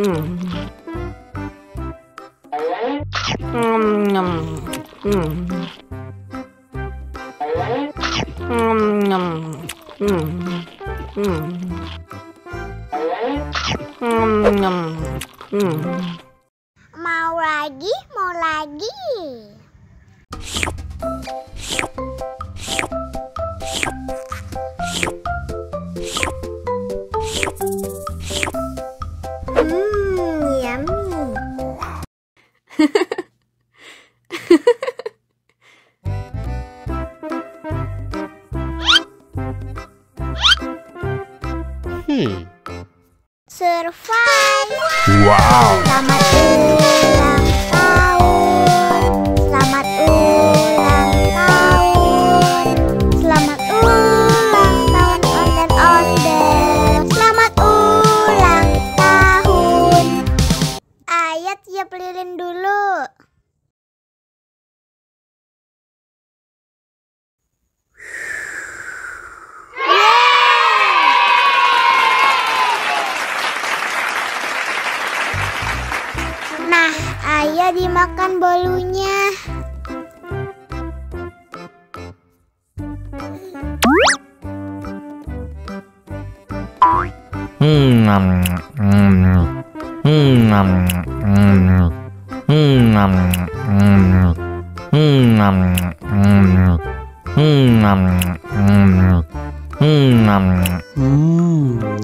Mau lagi, mau lagi. Yummy. Survive. Wow. Selamat ulang tahun. Selamat ulang tahun. Selamat ulang tahun onde-onde. Selamat ulang tahun. Ayat tiup lilin dulu. Nah, ayah dimakan bolunya.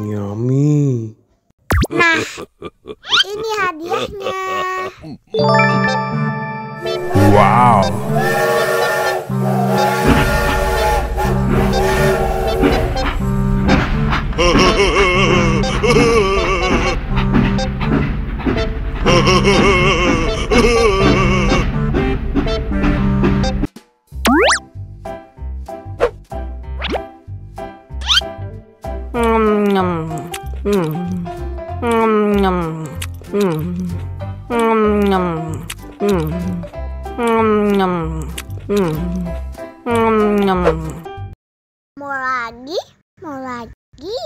Yummy. Nah, ini hadiahnya. Wow. Mau lagi, mau lagi.